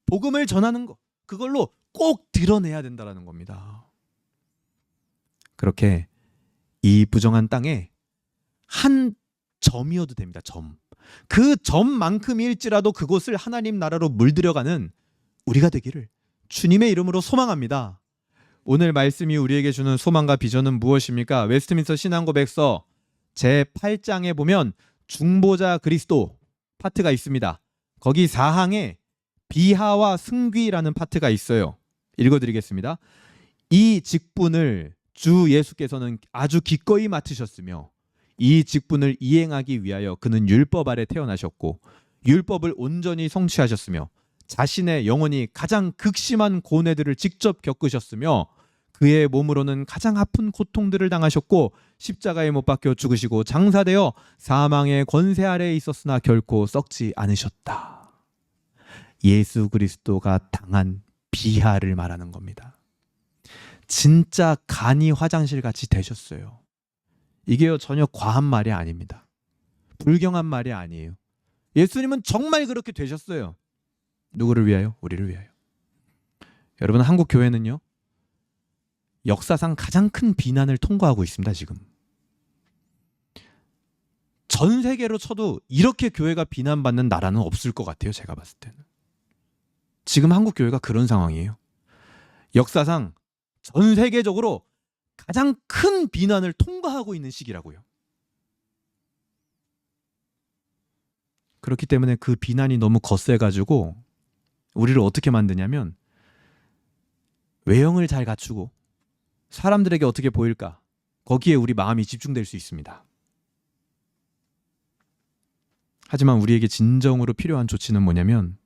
복음을 전하는 거, 그걸로 꼭 드러내야 된다는 겁니다. 그렇게 이 부정한 땅에 한 점이어도 됩니다. 점. 그 점만큼일지라도 그곳을 하나님 나라로 물들여가는 우리가 되기를 주님의 이름으로 소망합니다. 오늘 말씀이 우리에게 주는 소망과 비전은 무엇입니까? 웨스트민스터 신앙고백서 제8장에 보면 중보자 그리스도 파트가 있습니다. 거기 4항에 비하와 승귀라는 파트가 있어요. 읽어드리겠습니다. 이 직분을 주 예수께서는 아주 기꺼이 맡으셨으며 이 직분을 이행하기 위하여 그는 율법 아래 태어나셨고 율법을 온전히 성취하셨으며 자신의 영혼이 가장 극심한 고뇌들을 직접 겪으셨으며 그의 몸으로는 가장 아픈 고통들을 당하셨고 십자가에 못 박혀 죽으시고 장사되어 사망의 권세 아래에 있었으나 결코 썩지 않으셨다. 예수 그리스도가 당한 비하를 말하는 겁니다. 진짜 간이 화장실 같이 되셨어요. 이게요, 전혀 과한 말이 아닙니다. 불경한 말이 아니에요. 예수님은 정말 그렇게 되셨어요. 누구를 위하여? 우리를 위하여. 여러분, 한국 교회는요, 역사상 가장 큰 비난을 통과하고 있습니다. 지금 전 세계로 쳐도 이렇게 교회가 비난받는 나라는 없을 것 같아요. 제가 봤을 때는 지금 한국 교회가 그런 상황이에요. 역사상 전 세계적으로 가장 큰 비난을 통과하고 있는 시기라고요. 그렇기 때문에 그 비난이 너무 거세가지고 우리를 어떻게 만드냐면 외형을 잘 갖추고 사람들에게 어떻게 보일까? 거기에 우리 마음이 집중될 수 있습니다. 하지만 우리에게 진정으로 필요한 조치는 뭐냐면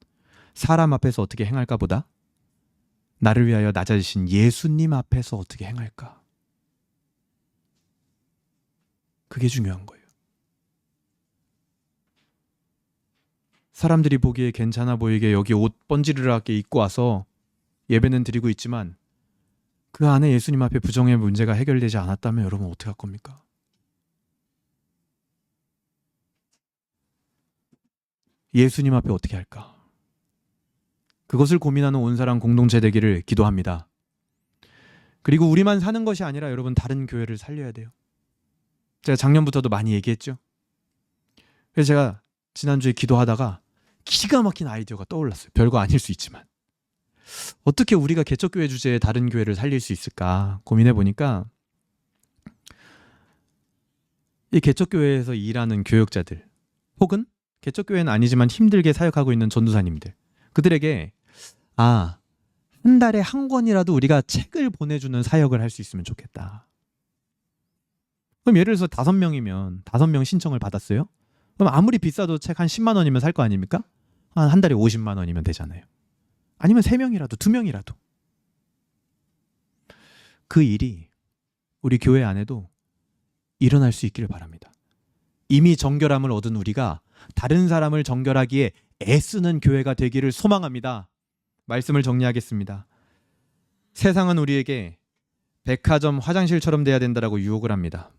사람 앞에서 어떻게 행할까 보다 나를 위하여 낮아지신 예수님 앞에서 어떻게 행할까? 그게 중요한 거예요. 사람들이 보기에 괜찮아 보이게 여기 옷 번지르르하게 입고 와서 예배는 드리고 있지만 그 안에 예수님 앞에 부정의 문제가 해결되지 않았다면 여러분 어떻게 할 겁니까? 예수님 앞에 어떻게 할까? 그것을 고민하는 온 사람 공동체 되기를 기도합니다. 그리고 우리만 사는 것이 아니라 여러분 다른 교회를 살려야 돼요. 제가 작년부터도 많이 얘기했죠. 그래서 제가 지난주에 기도하다가 기가 막힌 아이디어가 떠올랐어요. 별거 아닐 수 있지만 어떻게 우리가 개척교회 주제에 다른 교회를 살릴 수 있을까 고민해 보니까 이 개척교회에서 일하는 교역자들 혹은 개척교회는 아니지만 힘들게 사역하고 있는 전도사님들, 그들에게 한 달에 한 권이라도 우리가 책을 보내주는 사역을 할 수 있으면 좋겠다. 그럼 예를 들어서 5명이면 5명 신청을 받았어요. 그럼 아무리 비싸도 책 한 10만 원이면 살 거 아닙니까? 한 달에 50만 원이면 되잖아요. 아니면 3명이라도 2명이라도. 그 일이 우리 교회 안에도 일어날 수 있기를 바랍니다. 이미 정결함을 얻은 우리가 다른 사람을 정결하기에 애쓰는 교회가 되기를 소망합니다. 말씀을 정리하겠습니다. 세상은 우리에게 백화점 화장실처럼 돼야 된다라고 유혹을 합니다.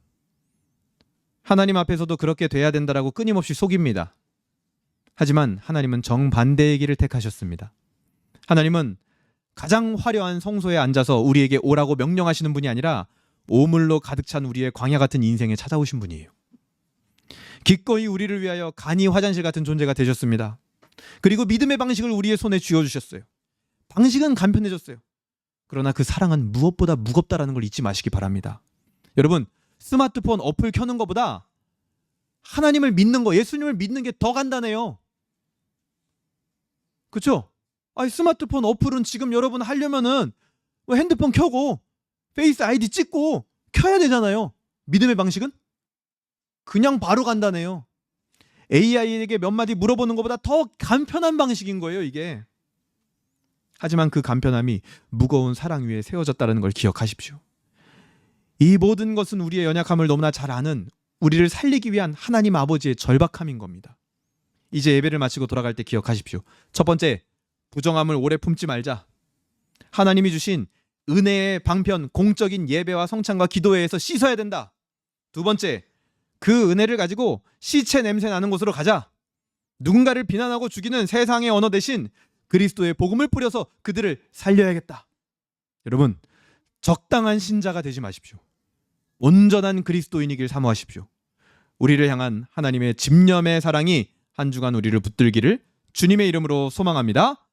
하나님 앞에서도 그렇게 돼야 된다라고 끊임없이 속입니다. 하지만 하나님은 정반대의 길을 택하셨습니다. 하나님은 가장 화려한 성소에 앉아서 우리에게 오라고 명령하시는 분이 아니라 오물로 가득 찬 우리의 광야 같은 인생에 찾아오신 분이에요. 기꺼이 우리를 위하여 간이 화장실 같은 존재가 되셨습니다. 그리고 믿음의 방식을 우리의 손에 쥐어주셨어요. 방식은 간편해졌어요. 그러나 그 사랑은 무엇보다 무겁다라는 걸 잊지 마시기 바랍니다. 여러분, 스마트폰 어플 켜는 것보다 하나님을 믿는 거, 예수님을 믿는 게 더 간단해요. 그렇죠? 스마트폰 어플은 지금 여러분 하려면은 핸드폰 켜고 페이스 아이디 찍고 켜야 되잖아요. 믿음의 방식은 그냥 바로 간단해요. AI에게 몇 마디 물어보는 것보다 더 간편한 방식인 거예요, 이게. 하지만 그 간편함이 무거운 사랑 위에 세워졌다는 걸 기억하십시오. 이 모든 것은 우리의 연약함을 너무나 잘 아는 우리를 살리기 위한 하나님 아버지의 절박함인 겁니다. 이제 예배를 마치고 돌아갈 때 기억하십시오. 첫 번째, 부정함을 오래 품지 말자. 하나님이 주신 은혜의 방편, 공적인 예배와 성찬과 기도회에서 씻어야 된다. 두 번째, 그 은혜를 가지고 시체 냄새 나는 곳으로 가자. 누군가를 비난하고 죽이는 세상의 언어 대신 그리스도의 복음을 뿌려서 그들을 살려야겠다. 여러분, 적당한 신자가 되지 마십시오. 온전한 그리스도인이길 사모하십시오. 우리를 향한 하나님의 집념의 사랑이 한 주간 우리를 붙들기를 주님의 이름으로 소망합니다.